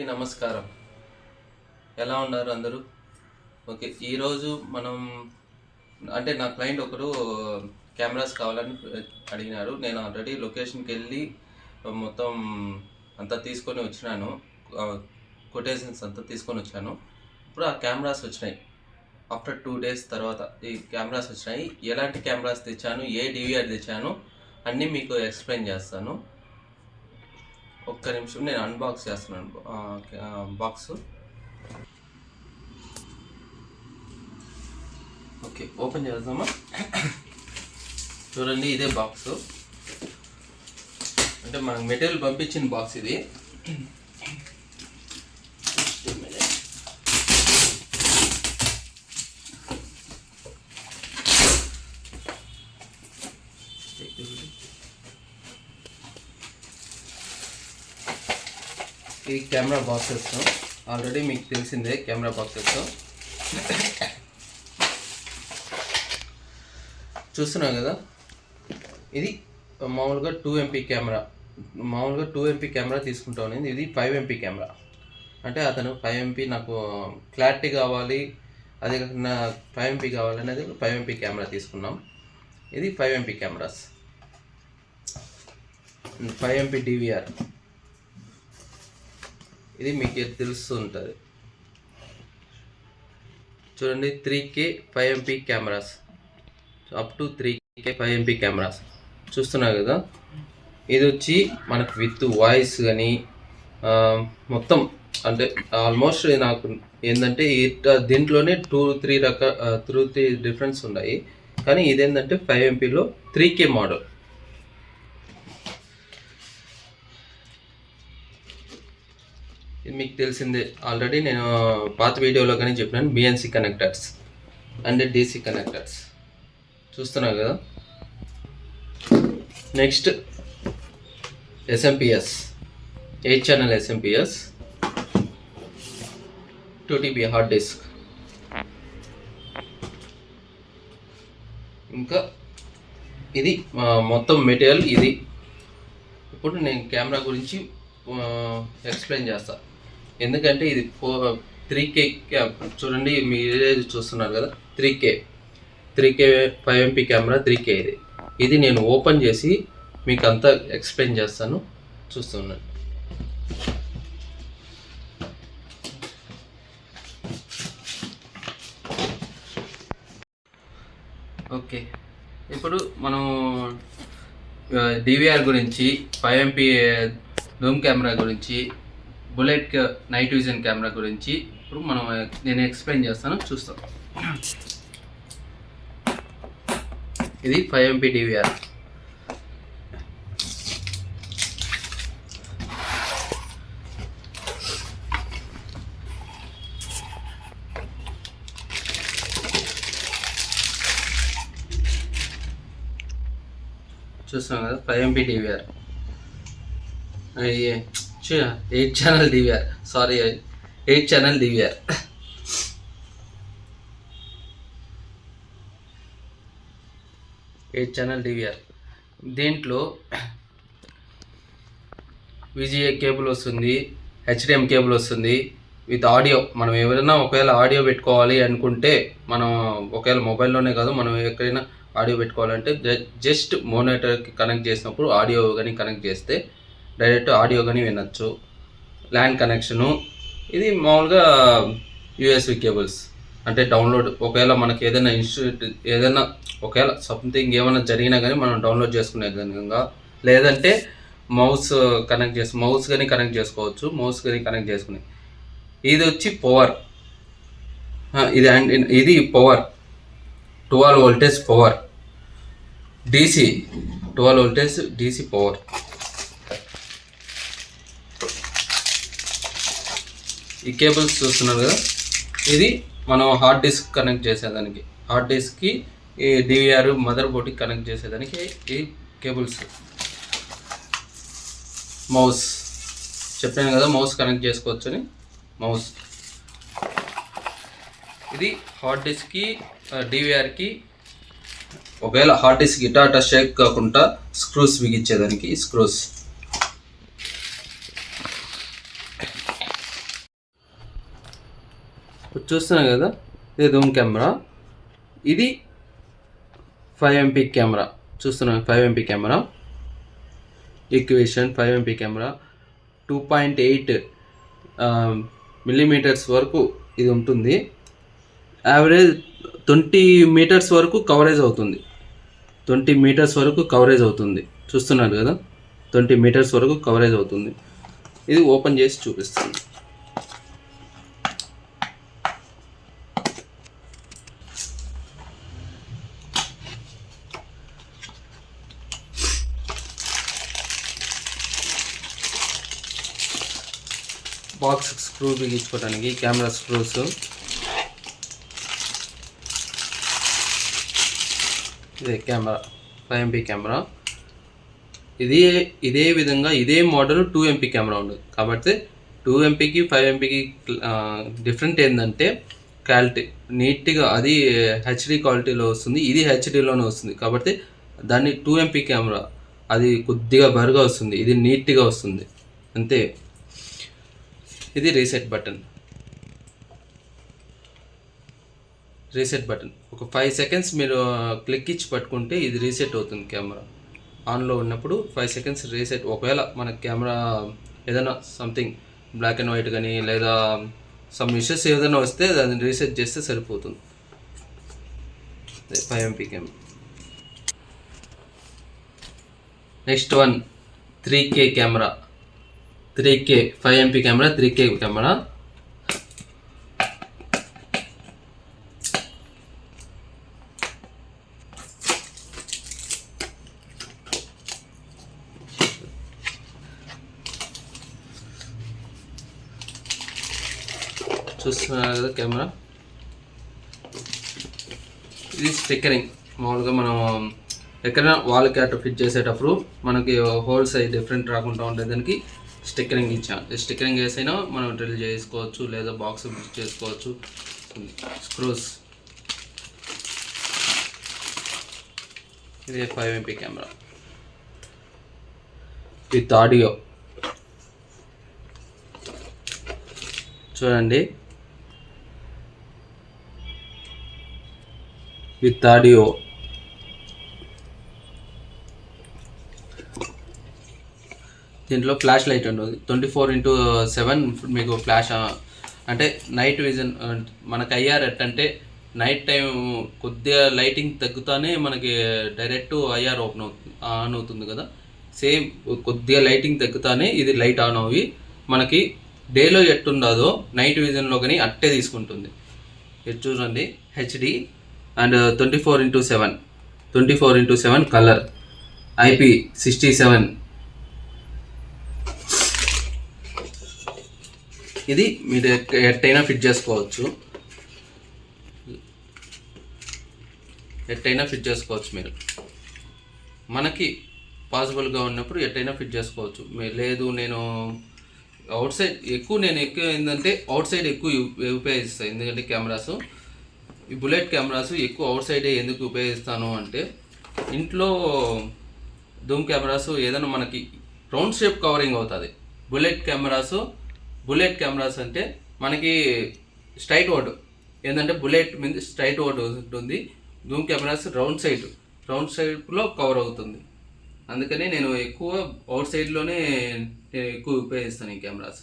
నమస్కారం. ఎలా ఉన్నారు అందరూ? ఓకే. ఈరోజు మనం అంటే నా క్లయింట్ ఒకరు కెమెరాస్ కావాలని అడిగినారు. నేను ఆల్రెడీ లొకేషన్‌కెళ్ళి మొత్తం అంతా తీసుకొని వచ్చినాను. కొటేషన్స్ అంతా తీసుకొనొచ్చాను. ఇప్పుడు ఆ కెమెరాస్ వచ్చినాయి. ఆఫ్టర్ 2 డేస్ తర్వాత ఈ కెమెరాస్ వచ్చినాయి. ఎలాంటి కెమెరాస్ తెచ్చాను, ఏ డీవీఆర్ తెచ్చాను అన్నీ మీకు ఎక్స్‌ప్లెయిన్ చేస్తాను. ఒక్క నిమిషం నేను అన్బాక్స్ చేస్తున్నాను బాక్స్. ఓకే, ఓపెన్ చేద్దామా? చూడండి, ఇదే బాక్స్. అంటే మనకు మెటీరియల్ పంపించిన బాక్స్ ఇది. ఈ కెమెరా బాక్సెస్ ఆల్రెడీ మీకు తెలిసిందే. కెమెరా బాక్సెస్ చూస్తున్నాం కదా. ఇది మామూలుగా 2MP కెమెరా. మామూలుగా 2MP కెమెరా తీసుకుంటాను. ఇది 5MP కెమెరా. అంటే అతను 5MP నాకు క్లారిటీ కావాలి, అదే కాకుండా 5MP కావాలనేది 5MP కెమెరా తీసుకున్నాం. ఇది 5MP కెమెరాస్, 5MP DVR. ఇది మీకు తెలుస్తూ ఉంటుంది. చూడండి, 3K 5MP cameras, up to 3K 5MP cameras చూస్తున్నారు కదా. ఇది వచ్చి మనకు విత్ వాయిస్ కానీ మొత్తం అంటే ఆల్మోస్ట్ నాకు ఏంటంటే దీంట్లోనే 2-3 డిఫరెన్స్ ఉన్నాయి. కానీ ఇదేంటంటే 5MPలో 3K మోడల్. ఇది మీకు తెలిసిందే. ఆల్రెడీ నేను పాత వీడియోలో కానీ చెప్పినాను. BNC connectors and DC connectors చూస్తున్నారు కదా. Next SMPS 8 channel SMPS 2TB hard disk. ఇంకా ఇది మొత్తం మెటీరియల్ ఇది. ఇప్పుడు నేను కెమెరా గురించి ఎక్స్ప్లెయిన్ చేస్తాను. ఎందుకంటే ఇది 3K చూడండి, మీరే చూస్తున్నారు కదా. 3K 5MP camera 3K. ఇది నేను ఓపెన్ చేసి మీకు అంతా ఎక్స్ప్లెయిన్ చేస్తాను, చూస్తున్నాను. ఓకే, ఇప్పుడు మనం DVR గురించి, 5MP జూమ్ కెమెరా గురించి, బుల్లెట్ నైట్ విజన్ కెమెరా గురించి ఇప్పుడు నేను ఎక్స్ప్లెయిన్ చేస్తాను, చూస్తాం. ఇది 5MP DVR. చూస్తున్నాం కదా, 5MP DVR. 8 channel DVR, sorry, 8 channel DVR. దీంట్లో VGA కేబుల్ వస్తుంది, HDM కేబుల్ వస్తుంది విత్ ఆడియో. మనం ఎవరైనా ఒకవేళ ఆడియో పెట్టుకోవాలి అనుకుంటే, మనం ఒకవేళ మొబైల్లోనే కాదు, మనం ఎక్కడైనా ఆడియో పెట్టుకోవాలంటే జస్ట్ మోనిటర్కి కనెక్ట్ చేసినప్పుడు ఆడియో కానీ కనెక్ట్ చేస్తే డైరెక్ట్ ఆడియో కానీ వినొచ్చు. LAN connection. ఇది మామూలుగా USB కేబుల్స్. అంటే డౌన్లోడ్, ఒకవేళ మనకి ఏదైనా ఏదైనా ఒకవేళ సంథింగ్ ఏమైనా జరిగినా కానీ మనం డౌన్లోడ్ చేసుకునే విధంగా, లేదంటే మౌస్ కానీ కనెక్ట్ చేసుకోవచ్చు. మౌస్ కానీ కనెక్ట్ చేసుకుని. ఇది వచ్చి పవర్. ఇది power 12 voltage power, DC 12 voltage DC power. ఈ కేబుల్స్ చూస్తున్నారు కదా. ఇది మనం హార్డ్ డిస్క్ కనెక్ట్ చేసేదానికి, హార్డ్ డిస్క్కి ఈ DVR మదర్ బోర్డ్కి కనెక్ట్ చేసేదానికి ఈ కేబుల్స్. మౌస్ చెప్పాను కదా, మౌస్ కనెక్ట్ చేసుకోవచ్చు అని. మౌస్ ఇది హార్డ్ డిస్క్కి DVRకి. ఒకవేళ హార్డ్ డిస్క్ ఇటాటా షేక్ కాకుండా స్క్రూస్ బిగించేదానికి స్క్రూస్. చూస్తున్నాను కదా, ఇది జూమ్ కెమెరా, ఇది 5 MP కెమెరా. చూస్తున్నాను 5 MP camera, equation 5 MP camera. 2.8 millimetres వరకు ఇది ఉంటుంది. యావరేజ్ 20 మీటర్స్ వరకు కవరేజ్ అవుతుంది. 20 మీటర్స్ వరకు కవరేజ్ అవుతుంది. చూస్తున్నారు కదా, 20 మీటర్స్ వరకు కవరేజ్ అవుతుంది. ఇది ఓపెన్ చేసి చూపిస్తుంది. బాక్స్ స్క్రూ బిగించుకోవడానికి కెమెరా స్క్రూస్. ఇదే కెమెరా 5 MP కెమెరా. ఇదే విధంగా ఇదే మోడల్ 2 MP కెమెరా ఉంది. కాబట్టి 2 MPకి 5 MPకి డిఫరెంట్ ఏంటంటే క్వాలిటీ నీట్గా, అది హెచ్డి క్వాలిటీలో వస్తుంది, ఇది హెచ్డిలోనే వస్తుంది. కాబట్టి దాన్ని 2 MP కెమెరా, అది కొద్దిగా బరుగా వస్తుంది, ఇది నీట్గా వస్తుంది అంతే. ఇది రీసెట్ బటన్. ఒక 5 సెకండ్స్ మీరు క్లిక్ ఇచ్చి పట్టుకుంటే ఇది రీసెట్ అవుతుంది. కెమెరా ఆన్లో ఉన్నప్పుడు 5 సెకండ్స్ రీసెట్. ఒకవేళ మన కెమెరా ఏదైనా సంథింగ్ బ్లాక్ అండ్ వైట్ కానీ లేదా సమ్ ఇష్యూస్ ఏదైనా వస్తే దాన్ని రీసెట్ చేస్తే సరిపోతుంది. 5 MP camera. Next one 3K camera. 3K 5 MP camera, 3K camera. చూస్తున్నారు కదా కెమెరా. ఇది స్టిక్కరింగ్. మామూలుగా మనం ఎక్కడైనా వాల్ క్యాట్ ఫిట్ చేసేటప్పుడు మనకి హోల్స్ అవి డిఫరెంట్ రాకుండా ఉండే దానికి స్టిక్కరింగ్ ఇచ్చాం. స్టిక్కరింగ్ వేసైనా మనం డ్రిల్ చేసుకోవచ్చు లేదా బాక్స్ ఫిట్ చేసుకోవచ్చు. స్క్రూస్. ఇది 5 MP కెమెరా విత్ ఆడియో. చూడండి, విత్ ఆడియో. దీంట్లో ఫ్లాష్ లైట్ ఉంటుంది. 24x7 మీకు ఫ్లాష్, అంటే నైట్ విజన్. మనకు ఐఆర్ అంటే నైట్ టైం కొద్దిగా లైటింగ్ తగ్గుతానే మనకి డైరెక్ట్ ఐఆర్ ఆన్ అవుతుంది కదా. సేమ్ కొద్దిగా లైటింగ్ తగ్గుతానే ఇది లైట్ ఆన్ అవి మనకి డేలో ఎట్టుండదో నైట్ విజన్లో కానీ అట్టే తీసుకుంటుంది. ఇది చూడండి, HD and 24x7 colour, IP67. ఇది మీరు ఎట్టయినా ఫిట్ చేసుకోవచ్చు. మీరు మనకి పాసిబుల్గా ఉన్నప్పుడు ఎట్టయినా ఫిట్ చేసుకోవచ్చు. లేదు నేను అవుట్ సైడ్ ఎక్కువ ఏంటంటే అవుట్ సైడ్ ఎక్కువ ఉపయోగిస్తాను. ఎందుకంటే కెమెరాస్, ఈ బుల్లెట్ కెమెరాస్ ఎక్కువ అవుట్ సైడే ఎందుకు ఉపయోగిస్తాను అంటే, ఇంట్లో జూమ్ కెమెరాస్ ఏదైనా మనకి రౌండ్ షేప్ కవరింగ్ అవుతుంది. బుల్లెట్ కెమెరాస్ అంటే మనకి స్ట్రైట్ వర్డ్ ఏంటంటే బుల్లెట్ మీద స్ట్రైట్ వర్డ్ ఉంటుంది. జూమ్ కెమెరాస్ రౌండ్ షేప్లో కవర్ అవుతుంది. అందుకని నేను ఎక్కువ అవుట్ సైడ్లోనే ఎక్కువ ఉపయోగిస్తాను ఈ కెమెరాస్.